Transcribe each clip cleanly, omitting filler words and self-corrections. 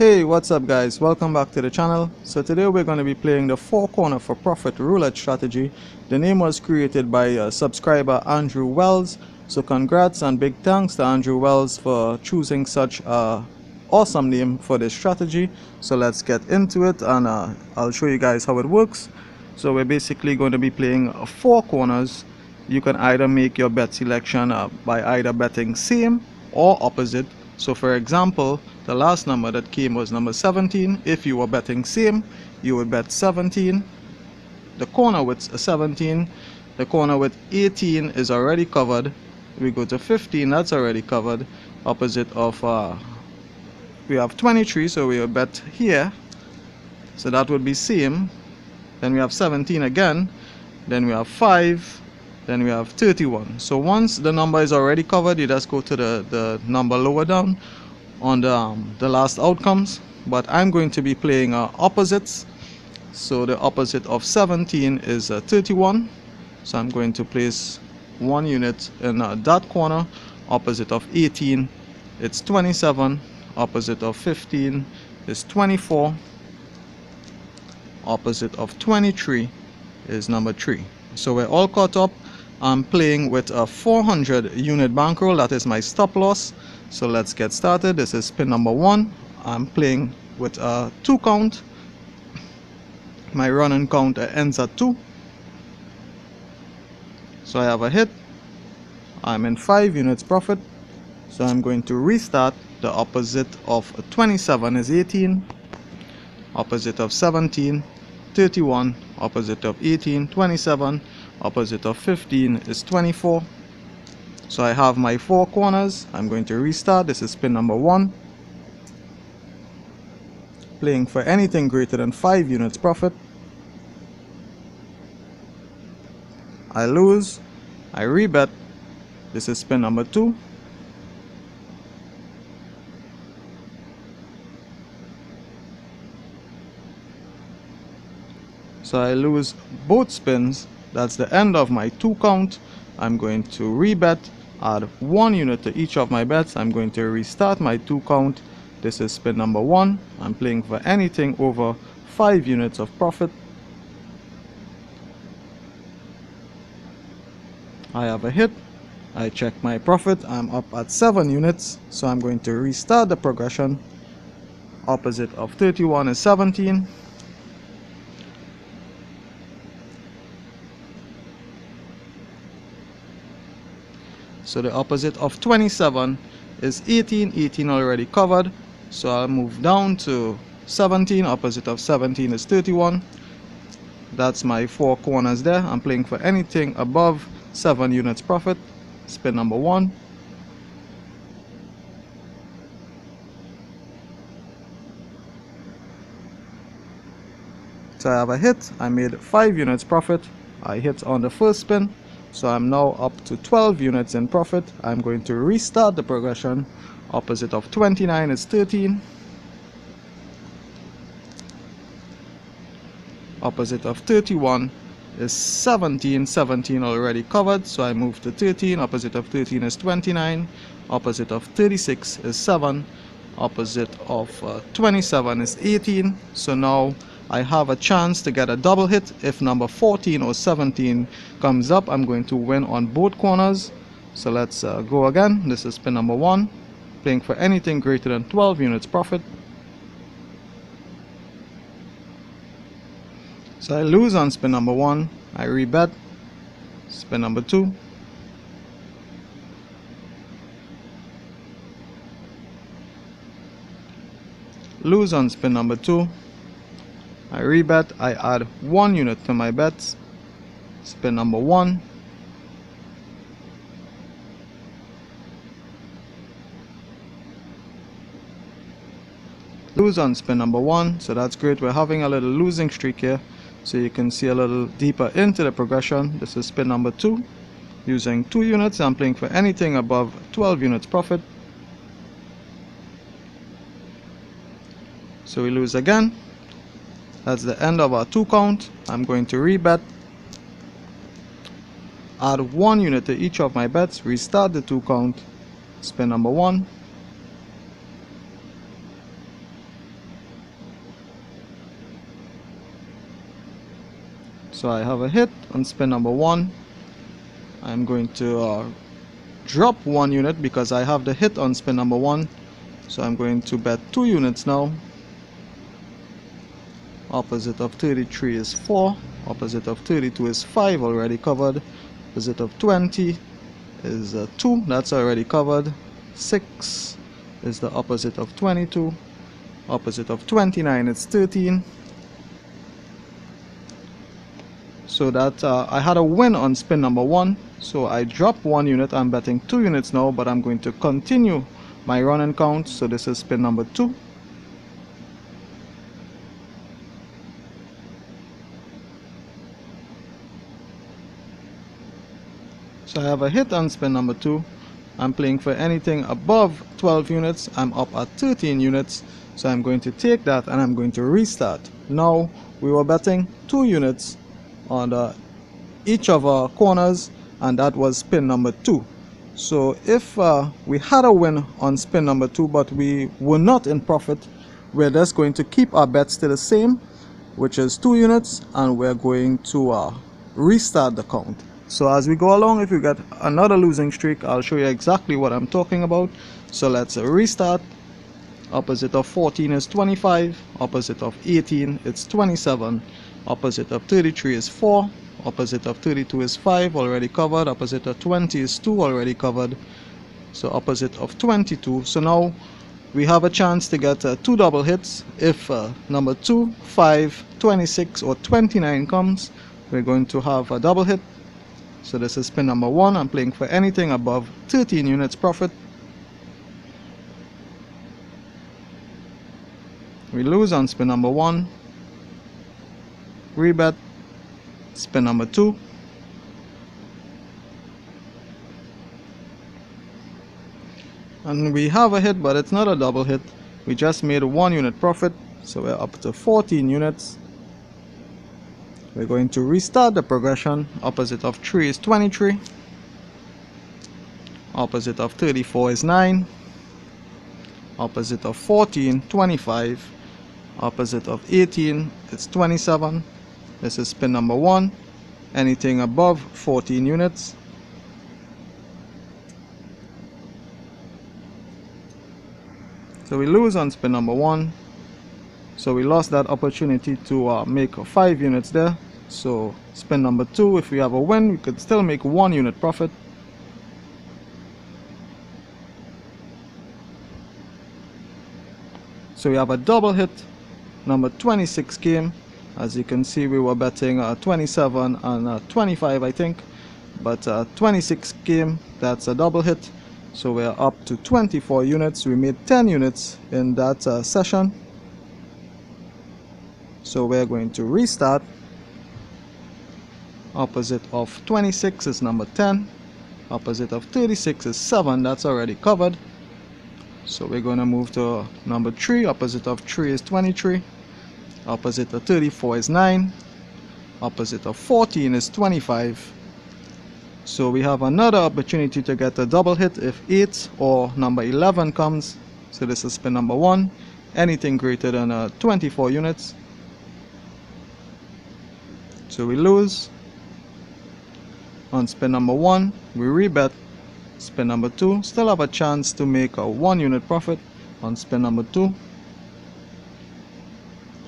Hey, what's up guys, welcome back to the channel. So today we're going to be playing the 4 corner for profit roulette strategy. The name was created by subscriber Andrew Wells, so congrats and big thanks to Andrew Wells for choosing such a awesome name for this strategy. So let's get into it, and I'll show you guys how it works. So we're basically going to be playing 4 corners. You can either make your bet selection by either betting same or opposite. So for example, the last number that came was number 17. If you were betting same, you would bet 17. The corner with 17, the corner with 18 is already covered. We go to 15, that's already covered. Opposite of we have 23, so we will bet here, so that would be same. Then we have 17 again, then we have 5, then we have 31. So once the number is already covered, you just go to the number lower down on the last outcomes. But I'm going to be playing opposites. So the opposite of 17 is 31. So I'm going to place 1 unit in that corner. Opposite of 18, it's 27. Opposite of 15 is 24. Opposite of 23 is number 3. So we're all caught up. I'm playing with a 400 unit bankroll. That is my stop loss. So let's get started. This is spin number 1. I'm playing with a 2 count. My running count ends at 2. So I have a hit. I'm in 5 units profit. So I'm going to restart. The opposite of 27 is 18. Opposite of 17, 31. Opposite of 18, 27. Opposite of 15 is 24. So I have my 4 corners. I'm going to restart. This is spin number 1. Playing for anything greater than 5 units profit. I lose. I rebet. This is spin number 2. So I lose both spins. That's the end of my 2 count. I'm going to rebet, add 1 unit to each of my bets. I'm going to restart my 2 count. This is spin number 1. I'm playing for anything over 5 units of profit. I have a hit. I check my profit. I'm up at 7 units. So I'm going to restart the progression. Opposite of 31 is 17. So the opposite of 27 is 18. 18 already covered. So I'll move down to 17. Opposite of 17 is 31. That's my 4 corners there. I'm playing for anything above 7 units profit. Spin number 1. So I have a hit. I made 5 units profit. I hit on the first spin. So I'm now up to 12 units in profit. I'm going to restart the progression. Opposite of 29 is 13. Opposite of 31 is 17. 17 already covered. So I move to 13. Opposite of 13 is 29. Opposite of 36 is 7. Opposite of 27 is 18. So now I have a chance to get a double hit. If number 14 or 17 comes up, I'm going to win on both corners. So let's go again. This is spin number 1. Playing for anything greater than 12 units profit. So I lose on spin number 1. I rebet. Spin number 2. Lose on spin number 2. I rebet. I add 1 unit to my bets. Spin number 1. Lose on spin number 1. So that's great. We're having a little losing streak here. So you can see a little deeper into the progression. This is spin number 2. Using 2 units. I'm playing for anything above 12 units profit. So we lose again. That's the end of our 2 count. I'm going to rebet. Add 1 unit to each of my bets. Restart the 2 count. Spin number 1. So I have a hit on spin number 1. I'm going to drop 1 unit because I have the hit on spin number 1. So I'm going to bet 2 units now. Opposite of 33 is 4. Opposite of 32 is 5, already covered. Opposite of 20 is 2, that's already covered. 6 is the opposite of 22. Opposite of 29 is 13. So that I had a win on spin number 1. So I dropped 1 unit. I'm betting 2 units now, but I'm going to continue my running count. So this is spin number 2. So I have a hit on spin number 2. I'm playing for anything above 12 units. I'm up at 13 units. So I'm going to take that and I'm going to restart. Now we were betting 2 units on each of our corners, and that was spin number 2. So if we had a win on spin number 2 but we were not in profit, we're just going to keep our bets to the same, which is 2 units, and we're going to restart the count. So as we go along, if you get another losing streak, I'll show you exactly what I'm talking about. So let's restart. Opposite of 14 is 25. Opposite of 18 is 27. Opposite of 33 is 4. Opposite of 32 is 5, already covered. Opposite of 20 is 2, already covered. So opposite of 22. So now we have a chance to get 2 double hits. If number 2, 5, 26 or 29 comes, we're going to have a double hit. So this is spin number 1. I'm playing for anything above 13 units profit. We lose on spin number 1. Rebet. Spin number 2. And we have a hit, but it's not a double hit. We just made a 1 unit profit. So we're up to 14 units. We're going to restart the progression. Opposite of 3 is 23. Opposite of 34 is 9. Opposite of 14, 25. Opposite of 18, it's 27. This is spin number 1. Anything above 14 units. So we lose on spin number 1. So we lost that opportunity to make 5 units there. So spin number 2, if we have a win, we could still make 1 unit profit. So we have a double hit. Number 26 came. As you can see, we were betting 27 and 25, I think. But 26 came. That's a double hit. So we're up to 24 units. We made 10 units in that session. So we're going to restart. Opposite of 26 is number 10. Opposite of 36 is 7. That's already covered. So we're going to move to number 3. Opposite of 3 is 23. Opposite of 34 is 9. Opposite of 14 is 25. So we have another opportunity to get a double hit if 8 or number 11 comes. So this is spin number 1. Anything greater than 24 units. So we lose. On spin number 1, we rebet. Spin number 2, still have a chance to make a 1 unit profit on spin number 2.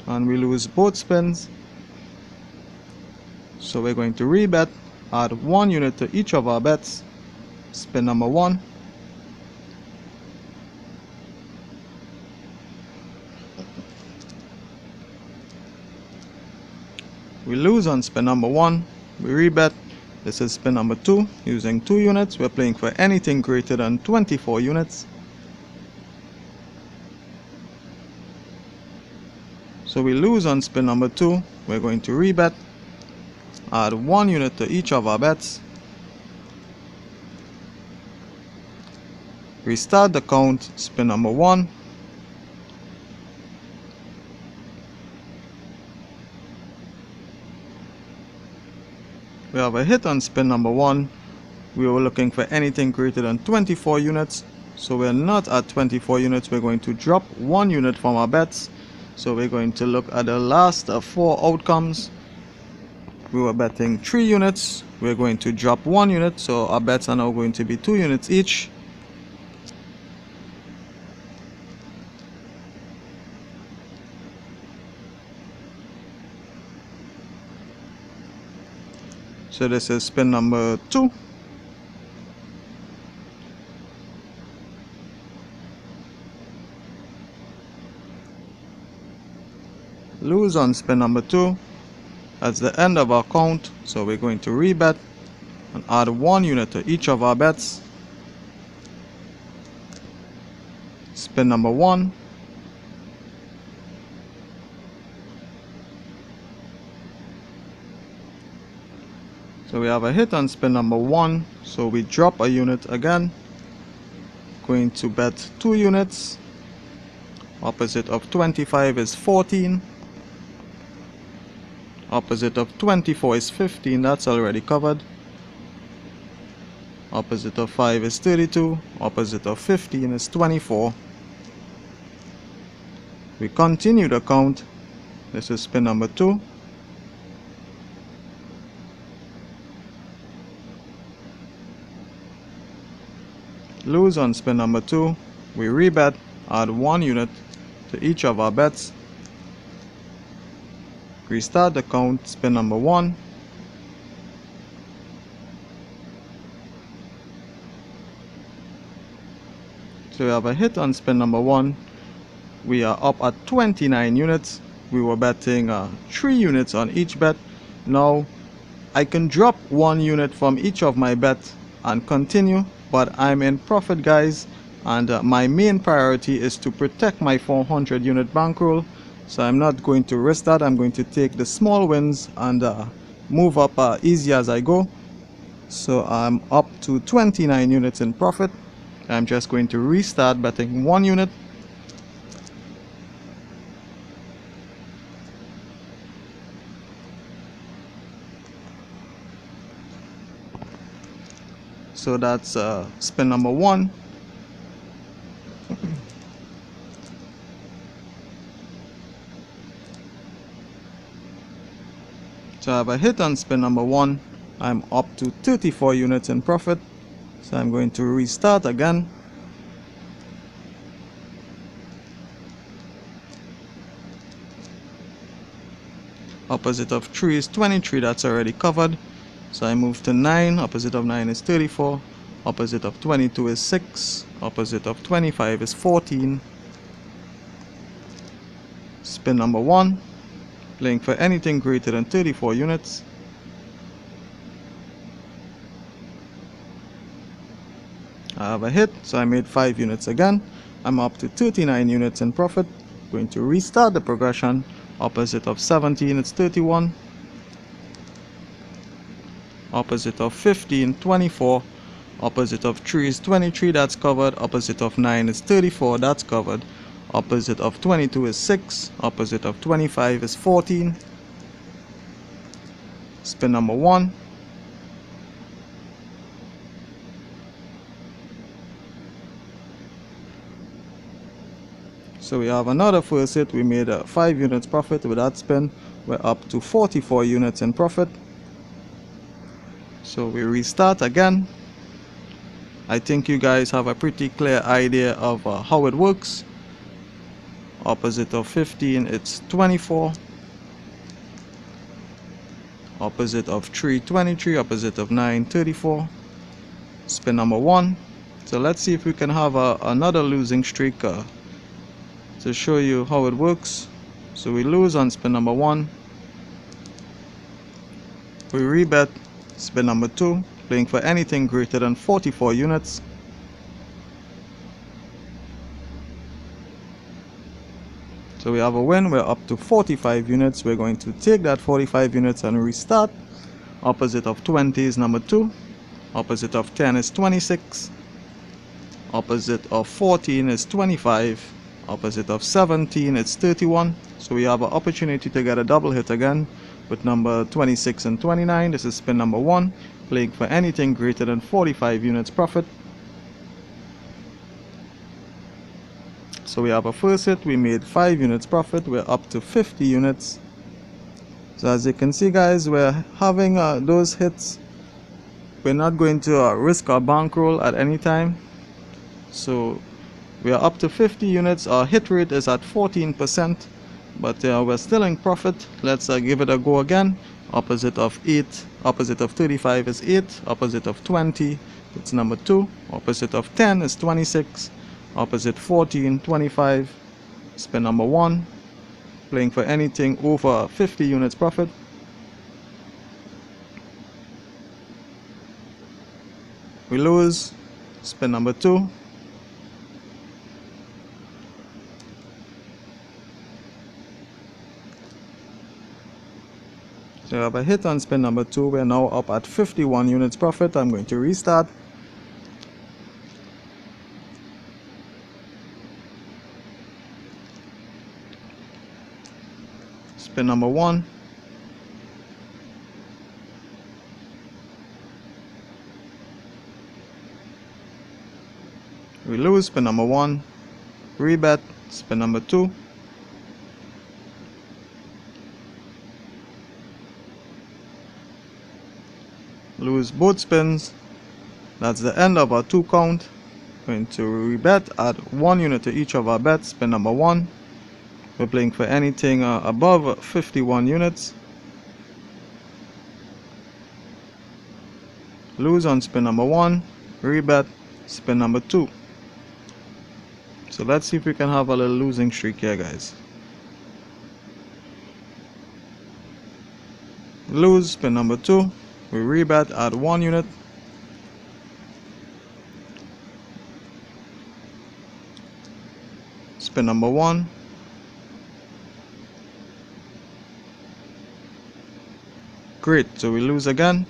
And we lose both spins. So we're going to rebet, add 1 unit to each of our bets. Spin number 1. We lose on spin number 1. We rebet. This is spin number 2 using 2 units. We're playing for anything greater than 24 units. So we lose on spin number 2. We're going to rebet, add 1 unit to each of our bets. Restart the count, spin number 1. We have a hit on spin number 1. We were looking for anything greater than 24 units. So we're not at 24 units. We're going to drop 1 unit from our bets. So we're going to look at the last 4 outcomes. we were betting 3 units. We're going to drop 1 unit, so our bets are now going to be 2 units each. So this is spin number 2. Lose on spin number 2. That's the end of our count, so we're going to rebet and add 1 unit to each of our bets. Spin number 1. So we have a hit on spin number 1, so we drop a unit again. Going to bet 2 units. Opposite of 25 is 14. Opposite of 24 is 15, that's already covered. Opposite of 5 is 32. Opposite of 15 is 24. We continue the count. This is spin number 2. Lose on spin number 2. We rebet, add 1 unit to each of our bets. Restart the count, spin number 1. So we have a hit on spin number 1. We are up at 29 units. We were betting 3 units on each bet. Now I can drop 1 unit from each of my bets and continue, but I'm in profit, guys, and my main priority is to protect my 400 unit bankroll. So I'm not going to risk that. I'm going to take the small wins and move up easy as I go. So I'm up to 29 units in profit. I'm just going to restart betting 1 unit. So that's spin number 1. So I have a hit on spin number 1. I'm up to 34 units in profit. So I'm going to restart again. Opposite of 3 is 23, that's already covered. So I move to 9. Opposite of 9 is 34. Opposite of 22 is 6. Opposite of 25 is 14. Spin number 1. Playing for anything greater than 34 units. I have a hit, so I made 5 units again. I'm up to 39 units in profit. Going to restart the progression. Opposite of 17 is 31. Opposite of 15, 24. Opposite of 3 is 23, that's covered. Opposite of 9 is 34, that's covered. Opposite of 22 is 6. Opposite of 25 is 14. Spin number 1. So we have another first hit. We made 5 units profit with that spin. We're up to 44 units in profit. So we restart again. I think you guys have a pretty clear idea of how it works. Opposite of 15, it's 24. Opposite of 3, 23. Opposite of 9, 34. Spin number 1. So let's see if we can have another losing streak to show you how it works. So we lose on spin number 1. We rebet spin number 2, playing for anything greater than 44 units. So we have a win. We're up to 45 units. We're going to take that 45 units and restart. Opposite of 20 is number 2. Opposite of 10 is 26. Opposite of 14 is 25. Opposite of 17 is 31. So we have an opportunity to get a double hit again with number 26 and 29. This is spin number 1, playing for anything greater than 45 units profit. So we have a first hit. We made 5 units profit. We're up to 50 units. So as you can see, guys, we're having those hits. We're not going to risk our bankroll at any time. So we are up to 50 units. Our hit rate is at 14%, but we're still in profit. Let's give it a go again. Opposite of 8, opposite of 35 is 8, opposite of 20, it's number 2, opposite of 10 is 26, opposite 14, 25, spin number 1, playing for anything over 50 units profit. We lose, spin number 2. So we have a hit on spin number 2. We're now up at 51 units profit. I'm going to restart. Spin number 1. We lose, spin number 1. Rebet, spin number 2. Lose both spins. That's the end of our 2 count. Going to rebet, add 1 unit to each of our bets. Spin number 1. We're playing for anything above 51 units. Lose on spin number 1. Rebet, spin number 2. So let's see if we can have a little losing streak here, guys. Lose, spin number 2. We rebet, add 1 unit. Spin number 1. Great, so we lose again.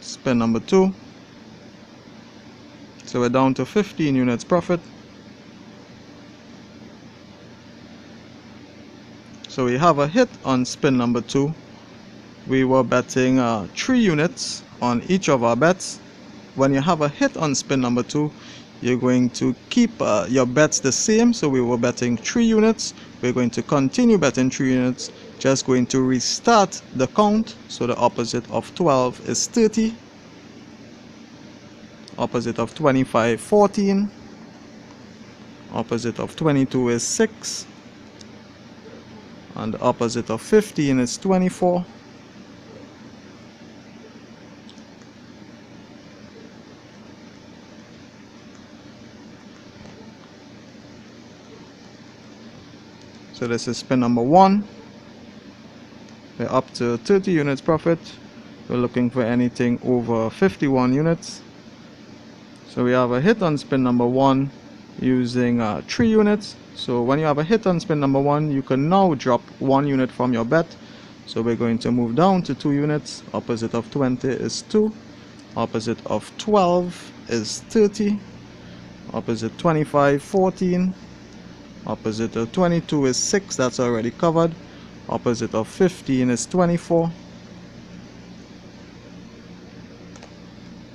Spin number 2. So we're down to 15 units profit. So we have a hit on spin number 2. We were betting 3 units on each of our bets. When you have a hit on spin number 2, you're going to keep your bets the same. So we were betting 3 units. We're going to continue betting 3 units. Just going to restart the count. So the opposite of 12 is 30. Opposite of 25, 14. Opposite of 22 is 6. And the opposite of 15 is 24. So this is spin number 1. We're up to 30 units profit. We're looking for anything over 51 units. So we have a hit on spin number 1 using 3 units. So when you have a hit on spin number 1, you can now drop 1 unit from your bet. So we're going to move down to 2 units. Opposite of 20 is 2. Opposite of 12 is 30. Opposite 25, 14. Opposite of 22 is 6. That's already covered. Opposite of 15 is 24.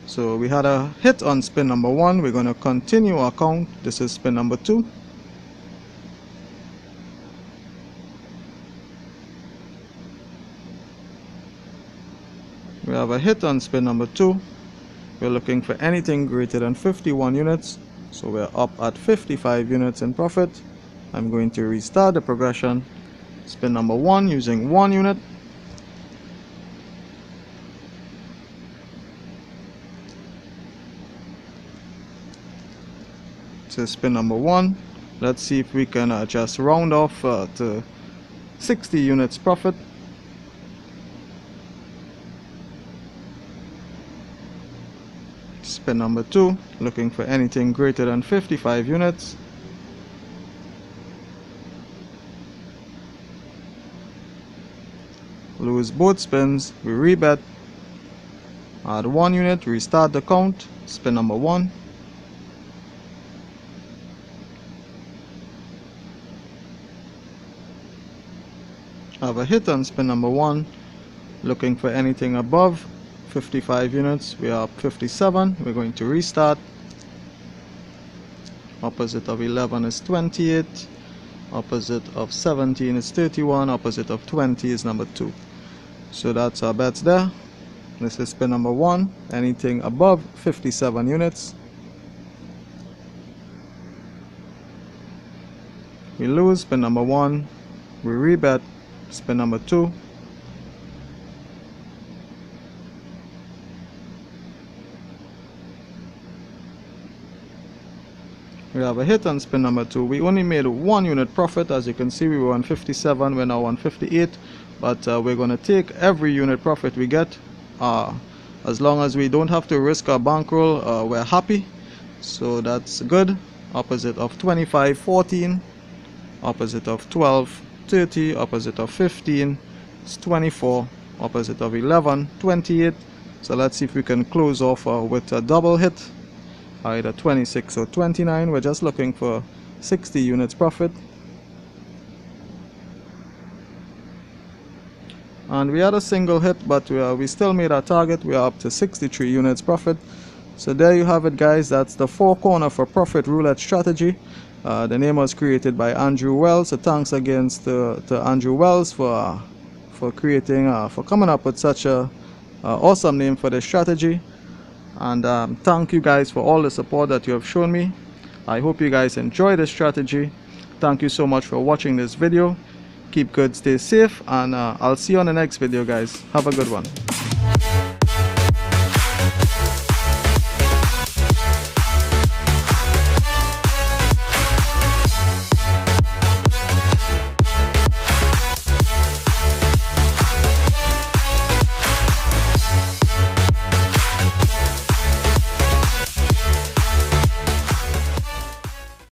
So we had a hit on spin number 1. We're going to continue our count. This is spin number 2. We have a hit on spin number 2. We're looking for anything greater than 51 units. So we're up at 55 units in profit. I'm going to restart the progression. Spin number 1 using 1 unit. So spin number 1. Let's see if we can just round off to 60 units profit. Spin number 2, looking for anything greater than 55 units. Lose both spins, we rebet, add 1 unit, restart the count. Spin number 1. Have a hit on spin number 1, looking for anything above 55 units. We are up 57. We're going to restart. Opposite of 11 is 28. opposite of 17 is 31, opposite of 20 is number 2. So that's our bets there. This is spin number 1, anything above 57 units. We lose spin number 1, we rebet spin number 2. We have a hit on spin number 2. We only made 1 unit profit. As you can see, we were on 57, we're now on 58, but we're going to take every unit profit we get. As long as we don't have to risk our bankroll, we're happy, so that's good. Opposite of 25, 14, opposite of 12, 30, opposite of 15 is 24, opposite of 11, 28. So let's see if we can close off with a double hit, either 26 or 29. We're just looking for 60 units profit. And we had a single hit, but we still made our target. We are up to 63 units profit. So there you have it, guys. That's the 4 corner for profit roulette strategy. The name was created by Andrew Wells. So thanks again to Andrew Wells for coming up with such a awesome name for this strategy. And thank you guys for all the support that you have shown me. I hope you guys enjoy this strategy. Thank you so much for watching this video. Keep good, stay safe, and I'll see you on the next video, guys. Have a good one.